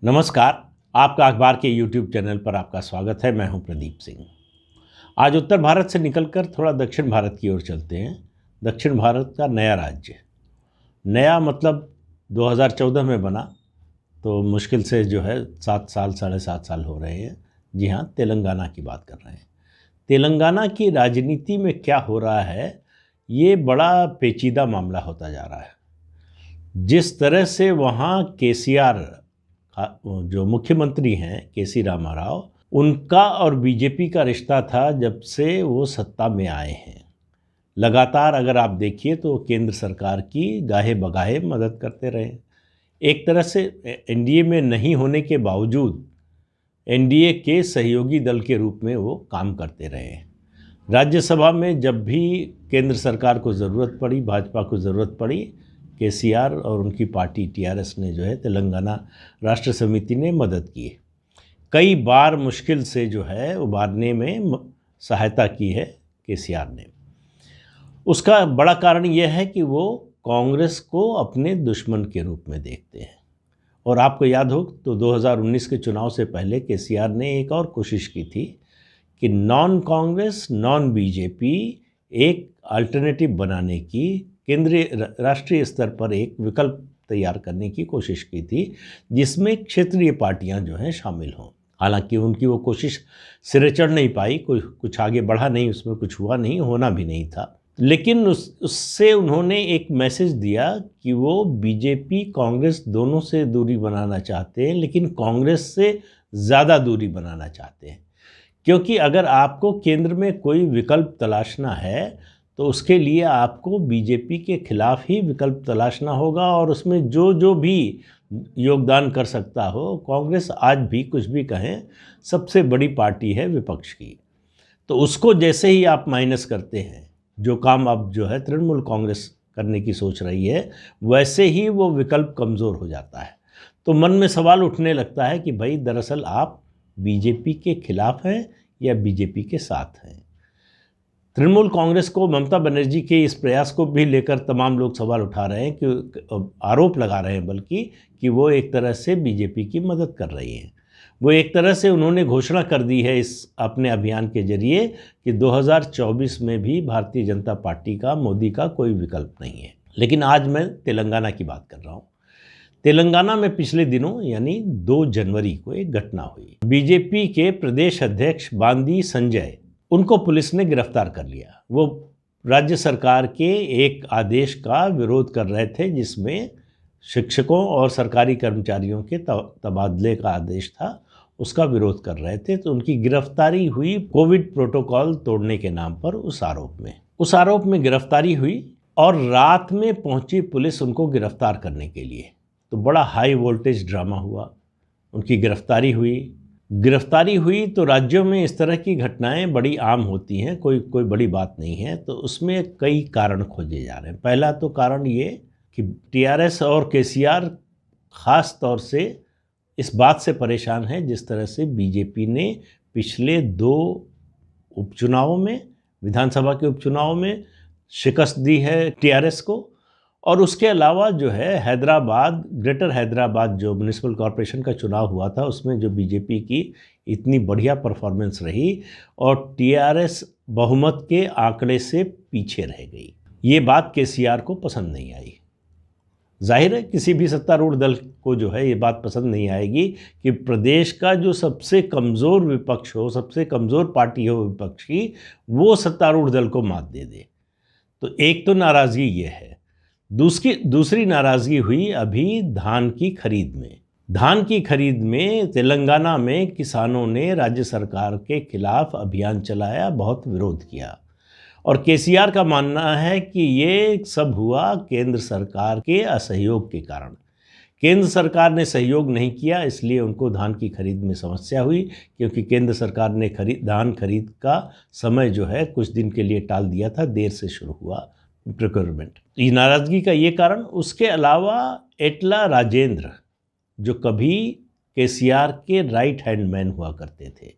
नमस्कार। आपका अखबार के YouTube चैनल पर आपका स्वागत है। मैं हूं प्रदीप सिंह। आज उत्तर भारत से निकलकर थोड़ा दक्षिण भारत की ओर चलते हैं। दक्षिण भारत का नया राज्य, नया मतलब 2014 में बना, तो मुश्किल से जो है 7 साल 7.5 साल हो रहे हैं। जी हाँ, तेलंगाना की बात कर रहे हैं। तेलंगाना की राजनीति में क्या हो रहा है, ये बड़ा पेचीदा मामला होता जा रहा है। जिस तरह से वहाँ केसीआर जो मुख्यमंत्री हैं केसी रामा राव, उनका और बीजेपी का रिश्ता था जब से वो सत्ता में आए हैं। लगातार अगर आप देखिए तो केंद्र सरकार की गाहे बगाहे मदद करते रहे। एक तरह से एनडीए में नहीं होने के बावजूद एनडीए के सहयोगी दल के रूप में वो काम करते रहे। राज्यसभा में जब भी केंद्र सरकार को ज़रूरत पड़ी, भाजपा को ज़रूरत पड़ी, केसीआर और उनकी पार्टी टीआरएस ने जो है तेलंगाना राष्ट्र समिति ने मदद की। कई बार मुश्किल से जो है उबारने में सहायता की है केसीआर ने। उसका बड़ा कारण यह है कि वो कांग्रेस को अपने दुश्मन के रूप में देखते हैं। और आपको याद हो तो 2019 के चुनाव से पहले केसीआर ने एक और कोशिश की थी कि नॉन कांग्रेस नॉन बीजेपी एक अल्टरनेटिव बनाने की, केंद्रीय राष्ट्रीय स्तर पर एक विकल्प तैयार करने की कोशिश की थी, जिसमें क्षेत्रीय पार्टियां जो हैं शामिल हों। हालांकि उनकी वो कोशिश सिरे चढ़ नहीं पाई, कुछ आगे बढ़ा नहीं, उसमें कुछ हुआ नहीं, होना भी नहीं था। लेकिन उससे उन्होंने एक मैसेज दिया कि वो बीजेपी कांग्रेस दोनों से दूरी बनाना चाहते हैं, लेकिन कांग्रेस से ज़्यादा दूरी बनाना चाहते हैं। क्योंकि अगर आपको केंद्र में कोई विकल्प तलाशना है तो उसके लिए आपको बीजेपी के खिलाफ ही विकल्प तलाशना होगा, और उसमें जो जो भी योगदान कर सकता हो, कांग्रेस आज भी कुछ भी कहें सबसे बड़ी पार्टी है विपक्ष की, तो उसको जैसे ही आप माइनस करते हैं, जो काम अब जो है तृणमूल कांग्रेस करने की सोच रही है, वैसे ही वो विकल्प कमज़ोर हो जाता है। तो मन में सवाल उठने लगता है कि भाई दरअसल आप बीजेपी के खिलाफ हैं या बीजेपी के साथ हैं। तृणमूल कांग्रेस को ममता बनर्जी के इस प्रयास को भी लेकर तमाम लोग सवाल उठा रहे हैं, कि आरोप लगा रहे हैं बल्कि, कि वो एक तरह से बीजेपी की मदद कर रही हैं। वो एक तरह से उन्होंने घोषणा कर दी है इस अपने अभियान के जरिए कि 2024 में भी भारतीय जनता पार्टी का, मोदी का कोई विकल्प नहीं है। लेकिन आज मैं तेलंगाना की बात कर रहा हूँ। तेलंगाना में पिछले दिनों यानी 2 जनवरी को एक घटना हुई। बीजेपी के प्रदेश अध्यक्ष बांदी संजय, उनको पुलिस ने गिरफ्तार कर लिया। वो राज्य सरकार के एक आदेश का विरोध कर रहे थे, जिसमें शिक्षकों और सरकारी कर्मचारियों के तबादले का आदेश था, उसका विरोध कर रहे थे। तो उनकी गिरफ्तारी हुई कोविड प्रोटोकॉल तोड़ने के नाम पर। उस आरोप में गिरफ्तारी हुई और रात में पहुंची पुलिस उनको गिरफ्तार करने के लिए। तो बड़ा हाई वोल्टेज ड्रामा हुआ, उनकी गिरफ्तारी हुई तो राज्यों में इस तरह की घटनाएं बड़ी आम होती हैं, कोई बड़ी बात नहीं है। तो उसमें कई कारण खोजे जा रहे हैं। पहला तो कारण ये कि टीआरएस और केसीआर ख़ास तौर से इस बात से परेशान है जिस तरह से बीजेपी ने पिछले 2 उपचुनावों में, विधानसभा के उपचुनाव में शिकस्त दी है टीआरएस को। और उसके अलावा जो है हैदराबाद, ग्रेटर हैदराबाद जो म्युनिसिपल कॉरपोरेशन का चुनाव हुआ था, उसमें जो बीजेपी की इतनी बढ़िया परफॉर्मेंस रही और टीआरएस बहुमत के आंकड़े से पीछे रह गई। ये बात केसीआर को पसंद नहीं आई। जाहिर है किसी भी सत्तारूढ़ दल को जो है ये बात पसंद नहीं आएगी कि प्रदेश का जो सबसे कमज़ोर विपक्ष हो, सबसे कमज़ोर पार्टी हो विपक्ष की, वो सत्तारूढ़ दल को मात दे दे। तो एक तो नाराज़गी ये है। दूसरी नाराज़गी हुई अभी धान की खरीद में तेलंगाना में किसानों ने राज्य सरकार के खिलाफ अभियान चलाया, बहुत विरोध किया। और केसीआर का मानना है कि ये सब हुआ केंद्र सरकार के असहयोग के कारण। केंद्र सरकार ने सहयोग नहीं किया, इसलिए उनको धान की खरीद में समस्या हुई, क्योंकि केंद्र सरकार ने धान खरीद का समय जो है कुछ दिन के लिए टाल दिया था, देर से शुरू हुआ प्रोक्योरमेंट। ये नाराज़गी का ये कारण। उसके अलावा एटला राजेंद्र, जो कभी केसीआर के राइट हैंड मैन हुआ करते थे,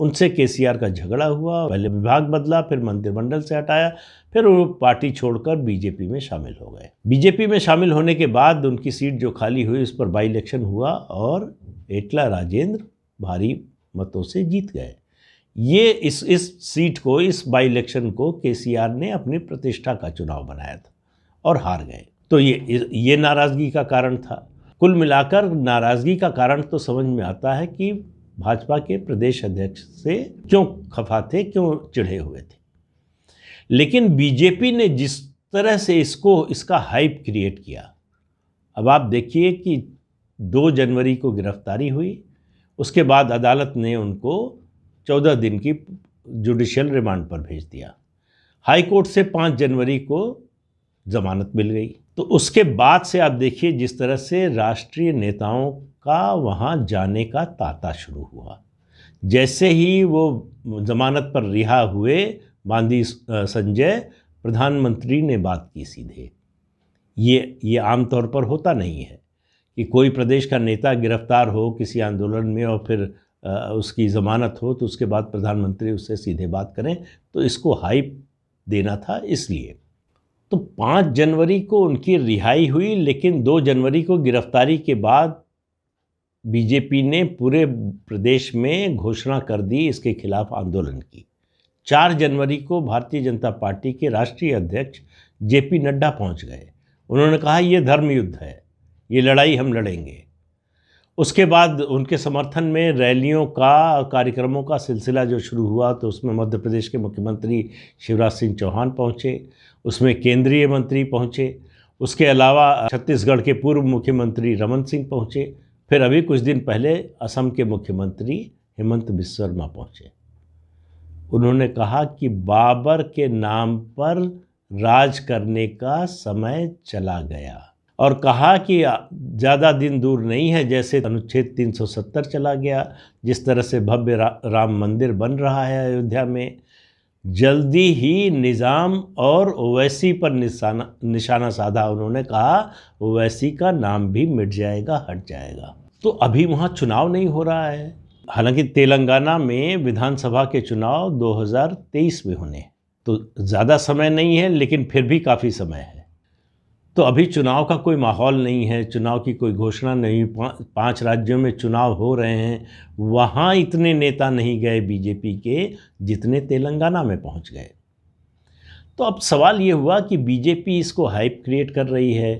उनसे केसीआर का झगड़ा हुआ, पहले विभाग बदला, फिर मंत्रिमंडल से हटाया, फिर वो पार्टी छोड़कर बीजेपी में शामिल हो गए। बीजेपी में शामिल होने के बाद उनकी सीट जो खाली हुई उस पर बाई इलेक्शन हुआ और एटला राजेंद्र भारी मतों से जीत गए। ये इस सीट को, इस बाई इलेक्शन को केसीआर ने अपनी प्रतिष्ठा का चुनाव बनाया था और हार गए। तो ये नाराज़गी का कारण था। कुल मिलाकर नाराज़गी का कारण तो समझ में आता है कि भाजपा के प्रदेश अध्यक्ष से क्यों खफा थे, क्यों चिढ़े हुए थे। लेकिन बीजेपी ने जिस तरह से इसका हाइप क्रिएट किया, अब आप देखिए कि 2 जनवरी को गिरफ्तारी हुई, उसके बाद अदालत ने उनको 14 दिन की जुडिशियल रिमांड पर भेज दिया। हाई कोर्ट से 5 जनवरी को जमानत मिल गई। तो उसके बाद से आप देखिए जिस तरह से राष्ट्रीय नेताओं का वहाँ जाने का तांता शुरू हुआ। जैसे ही वो जमानत पर रिहा हुए बांदी संजय, प्रधानमंत्री ने बात की सीधे। ये आमतौर पर होता नहीं है कि कोई प्रदेश का नेता गिरफ्तार हो किसी आंदोलन में और फिर उसकी ज़मानत हो तो उसके बाद प्रधानमंत्री उससे सीधे बात करें। तो इसको हाइप देना था इसलिए। तो 5 जनवरी को उनकी रिहाई हुई, लेकिन 2 जनवरी को गिरफ्तारी के बाद बीजेपी ने पूरे प्रदेश में घोषणा कर दी इसके खिलाफ आंदोलन की। 4 जनवरी को भारतीय जनता पार्टी के राष्ट्रीय अध्यक्ष जेपी नड्डा पहुंच गए। उन्होंने कहा ये धर्म युद्ध है, ये लड़ाई हम लड़ेंगे। उसके बाद उनके समर्थन में रैलियों का, कार्यक्रमों का सिलसिला जो शुरू हुआ, तो उसमें मध्य प्रदेश के मुख्यमंत्री शिवराज सिंह चौहान पहुंचे, उसमें केंद्रीय मंत्री पहुंचे, उसके अलावा छत्तीसगढ़ के पूर्व मुख्यमंत्री रमन सिंह पहुंचे, फिर अभी कुछ दिन पहले असम के मुख्यमंत्री हेमंत बिस्वा शर्मा पहुंचे। उन्होंने कहा कि बाबर के नाम पर राज करने का समय चला गया और कहा कि ज़्यादा दिन दूर नहीं है, जैसे अनुच्छेद 370 चला गया, जिस तरह से भव्य राम मंदिर बन रहा है अयोध्या में, जल्दी ही निज़ाम और ओवैसी पर निशाना साधा। उन्होंने कहा ओवैसी का नाम भी मिट जाएगा, हट जाएगा। तो अभी वहाँ चुनाव नहीं हो रहा है। हालांकि तेलंगाना में विधानसभा के चुनाव 2023 में होने, तो ज़्यादा समय नहीं है, लेकिन फिर भी काफ़ी समय है। तो अभी चुनाव का कोई माहौल नहीं है, चुनाव की कोई घोषणा नहीं। 5 राज्यों में चुनाव हो रहे हैं, वहाँ इतने नेता नहीं गए बीजेपी के जितने तेलंगाना में पहुँच गए। तो अब सवाल ये हुआ कि बीजेपी इसको हाइप क्रिएट कर रही है।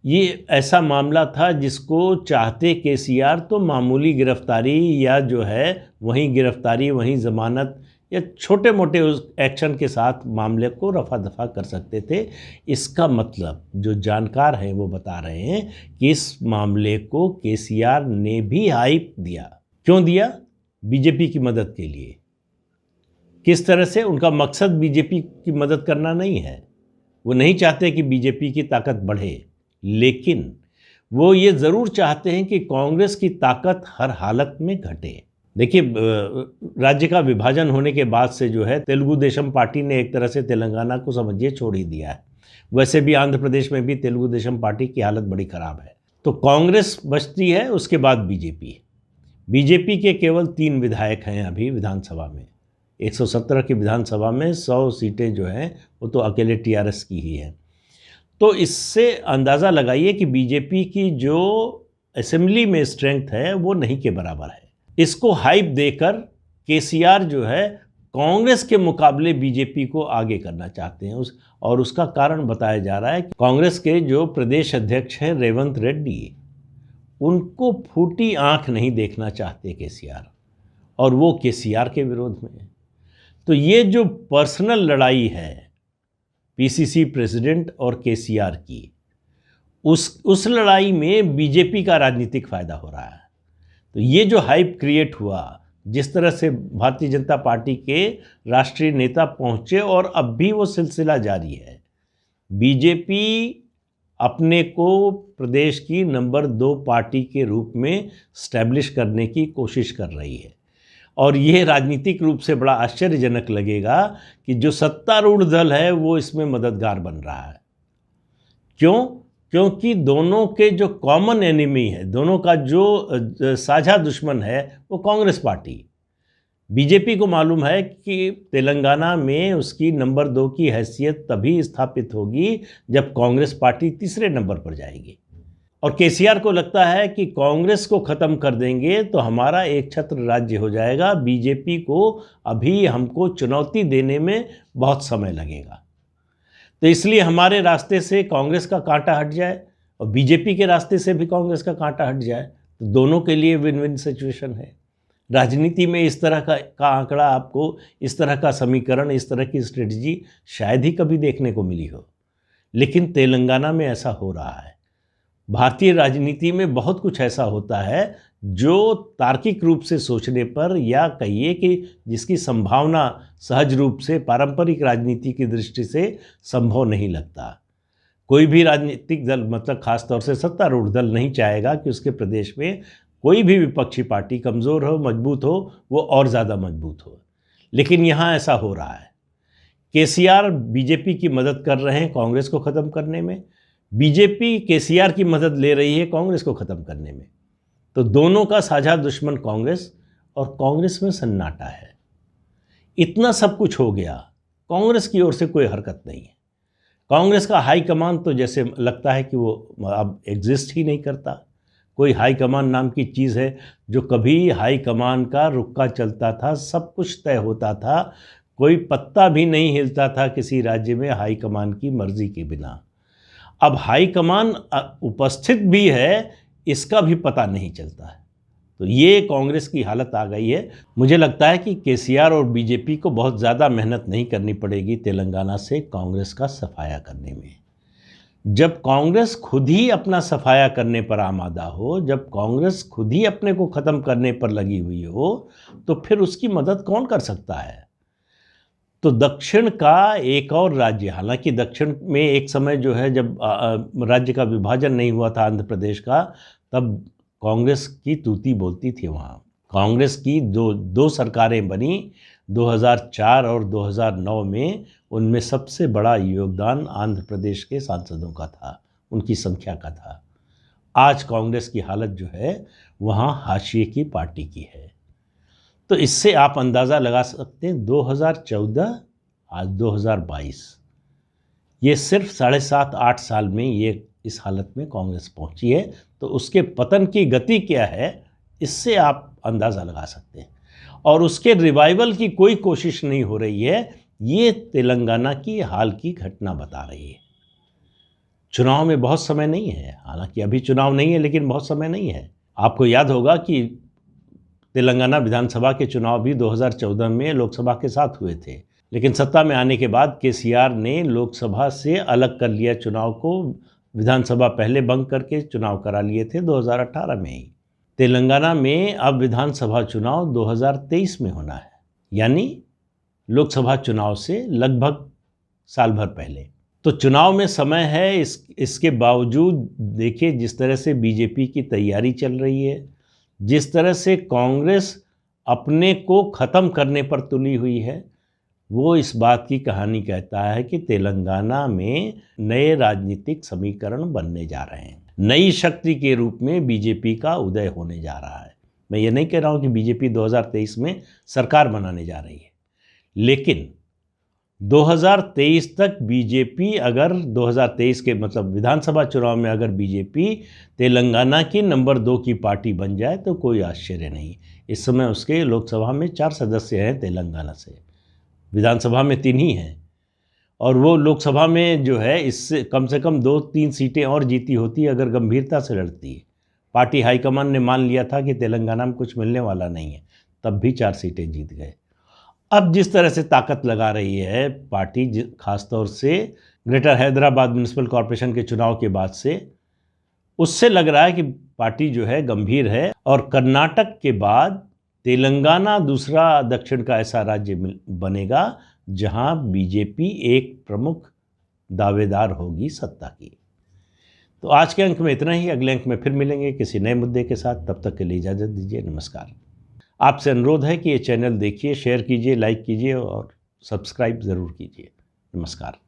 ये ऐसा मामला था जिसको चाहते केसीआर तो मामूली गिरफ्तारी या जो है वहीं गिरफ्तारी वहीं ज़मानत या छोटे मोटे उस एक्शन के साथ मामले को रफा दफा कर सकते थे। इसका मतलब जो जानकार हैं वो बता रहे हैं कि इस मामले को केसीआर ने भी हाइप दिया। क्यों दिया? बीजेपी की मदद के लिए। किस तरह से? उनका मकसद बीजेपी की मदद करना नहीं है, वो नहीं चाहते कि बीजेपी की ताकत बढ़े, लेकिन वो ये ज़रूर चाहते हैं कि कांग्रेस की ताकत हर हालत में घटे। देखिए, राज्य का विभाजन होने के बाद से जो है तेलुगु देशम पार्टी ने एक तरह से तेलंगाना को समझिए छोड़ ही दिया है। वैसे भी आंध्र प्रदेश में भी तेलुगु देशम पार्टी की हालत बड़ी ख़राब है। तो कांग्रेस बचती है, उसके बाद बीजेपी के केवल 3 विधायक हैं अभी विधानसभा में। 117 की विधानसभा में 100 सीटें जो हैं वो तो अकेले टीआरएस की ही है। तो इससे अंदाज़ा लगाइए कि बीजेपी की जो असेंबली में स्ट्रेंथ है वो नहीं के बराबर है। इसको हाइप देकर केसीआर जो है कांग्रेस के मुकाबले बीजेपी को आगे करना चाहते हैं। और उसका कारण बताया जा रहा है कि कांग्रेस के जो प्रदेश अध्यक्ष हैं रेवंत रेड्डी, उनको फूटी आंख नहीं देखना चाहते केसीआर, और वो केसीआर के विरोध में है। तो ये जो पर्सनल लड़ाई है पीसीसी प्रेसिडेंट और केसीआर की, उस लड़ाई में बीजेपी का राजनीतिक फायदा हो रहा है। तो ये जो हाइप क्रिएट हुआ, जिस तरह से भारतीय जनता पार्टी के राष्ट्रीय नेता पहुंचे और अब भी वो सिलसिला जारी है। बीजेपी अपने को प्रदेश की नंबर 2 पार्टी के रूप में स्टैब्लिश करने की कोशिश कर रही है। और ये राजनीतिक रूप से बड़ा आश्चर्यजनक लगेगा कि जो सत्तारूढ़ दल है वो इसमें मददगार बन रहा है। क्यों? क्योंकि दोनों के जो कॉमन एनिमी है, दोनों का जो साझा दुश्मन है वो कांग्रेस पार्टी। बीजेपी को मालूम है कि तेलंगाना में उसकी नंबर 2 की हैसियत तभी स्थापित होगी जब कांग्रेस पार्टी तीसरे नंबर पर जाएगी। और केसीआर को लगता है कि कांग्रेस को ख़त्म कर देंगे तो हमारा एक छत्र राज्य हो जाएगा, बीजेपी को अभी हमको चुनौती देने में बहुत समय लगेगा। तो इसलिए हमारे रास्ते से कांग्रेस का कांटा हट जाए और बीजेपी के रास्ते से भी कांग्रेस का कांटा हट जाए, तो दोनों के लिए विन विन सिचुएशन है। राजनीति में इस तरह का आंकड़ा आपको, इस तरह का समीकरण, इस तरह की स्ट्रेटजी शायद ही कभी देखने को मिली हो, लेकिन तेलंगाना में ऐसा हो रहा है। भारतीय राजनीति में बहुत कुछ ऐसा होता है जो तार्किक रूप से सोचने पर, या कहिए कि जिसकी संभावना सहज रूप से पारंपरिक राजनीति की दृष्टि से संभव नहीं लगता। कोई भी राजनीतिक दल, मतलब खासतौर से सत्तारूढ़ दल, नहीं चाहेगा कि उसके प्रदेश में कोई भी विपक्षी पार्टी कमज़ोर हो, मजबूत हो, वो और ज़्यादा मजबूत हो। लेकिन यहाँ ऐसा हो रहा है। केसीआर बीजेपी की मदद कर रहे हैं कांग्रेस को ख़त्म करने में, बीजेपी केसीआर की मदद ले रही है कांग्रेस को ख़त्म करने में। तो दोनों का साझा दुश्मन कांग्रेस, और कांग्रेस में सन्नाटा है। इतना सब कुछ हो गया, कांग्रेस की ओर से कोई हरकत नहीं है। कांग्रेस का हाईकमान तो जैसे लगता है कि वो अब एग्जिस्ट ही नहीं करता। कोई हाईकमान नाम की चीज़ है जो कभी हाईकमान का रुक्का चलता था, सब कुछ तय होता था, कोई पत्ता भी नहीं हिलता था किसी राज्य में हाईकमान की मर्जी के बिना। अब हाईकमान उपस्थित भी है, इसका भी पता नहीं चलता है। तो ये कांग्रेस की हालत आ गई है। मुझे लगता है कि केसीआर और बीजेपी को बहुत ज़्यादा मेहनत नहीं करनी पड़ेगी तेलंगाना से कांग्रेस का सफाया करने में। जब कांग्रेस खुद ही अपना सफाया करने पर आमादा हो, जब कांग्रेस खुद ही अपने को ख़त्म करने पर लगी हुई हो, तो फिर उसकी मदद कौन कर सकता है। तो दक्षिण का एक और राज्य, हालांकि दक्षिण में एक समय जो है जब राज्य का विभाजन नहीं हुआ था आंध्र प्रदेश का, तब कांग्रेस की तूती बोलती थी वहाँ। कांग्रेस की दो सरकारें बनी 2004 और 2009 में। उनमें सबसे बड़ा योगदान आंध्र प्रदेश के सांसदों का था, उनकी संख्या का था। आज कांग्रेस की हालत जो है वहाँ हाशिए की पार्टी की है। तो इससे आप अंदाज़ा लगा सकते हैं 2014 आज 2022, ये सिर्फ 7.5-8 साल में ये इस हालत में कांग्रेस पहुंची है। तो उसके पतन की गति क्या है, इससे आप अंदाज़ा लगा सकते हैं। और उसके रिवाइवल की कोई कोशिश नहीं हो रही है, ये तेलंगाना की हाल की घटना बता रही है। चुनाव में बहुत समय नहीं है, हालांकि अभी चुनाव नहीं है, लेकिन बहुत समय नहीं है। आपको याद होगा कि तेलंगाना विधानसभा के चुनाव भी 2014 में लोकसभा के साथ हुए थे, लेकिन सत्ता में आने के बाद केसीआर ने लोकसभा से अलग कर लिया चुनाव को। विधानसभा पहले बंद करके चुनाव करा लिए थे 2018 में ही। तेलंगाना में अब विधानसभा चुनाव 2023 में होना है, यानी लोकसभा चुनाव से लगभग साल भर पहले। तो चुनाव में समय है। इसके बावजूद देखिए जिस तरह से बीजेपी की तैयारी चल रही है, जिस तरह से कांग्रेस अपने को ख़त्म करने पर तुली हुई है, वो इस बात की कहानी कहता है कि तेलंगाना में नए राजनीतिक समीकरण बनने जा रहे हैं। नई शक्ति के रूप में बीजेपी का उदय होने जा रहा है। मैं ये नहीं कह रहा हूँ कि बीजेपी 2023 में सरकार बनाने जा रही है, लेकिन 2023 तक बीजेपी, अगर 2023 के मतलब विधानसभा चुनाव में अगर बीजेपी तेलंगाना की नंबर 2 की पार्टी बन जाए तो कोई आश्चर्य नहीं। इस समय उसके लोकसभा में 4 सदस्य हैं तेलंगाना से, विधानसभा में 3 ही हैं, और वो लोकसभा में जो है इससे कम से कम 2-3 सीटें और जीती होती अगर गंभीरता से लड़ती। पार्टी हाईकमान ने मान लिया था कि तेलंगाना में कुछ मिलने वाला नहीं है, तब भी 4 सीटें जीत गए। अब जिस तरह से ताकत लगा रही है पार्टी, खासतौर से ग्रेटर हैदराबाद म्यूनिसिपल कॉरपोरेशन के चुनाव के बाद से, उससे लग रहा है कि पार्टी जो है गंभीर है। और कर्नाटक के बाद तेलंगाना दूसरा दक्षिण का ऐसा राज्य बनेगा जहां बीजेपी एक प्रमुख दावेदार होगी सत्ता की। तो आज के अंक में इतना ही। अगले अंक में फिर मिलेंगे किसी नए मुद्दे के साथ। तब तक के लिए इजाज़त दीजिए। नमस्कार। आपसे अनुरोध है कि ये चैनल देखिए, शेयर कीजिए, लाइक कीजिए और सब्सक्राइब ज़रूर कीजिए। नमस्कार।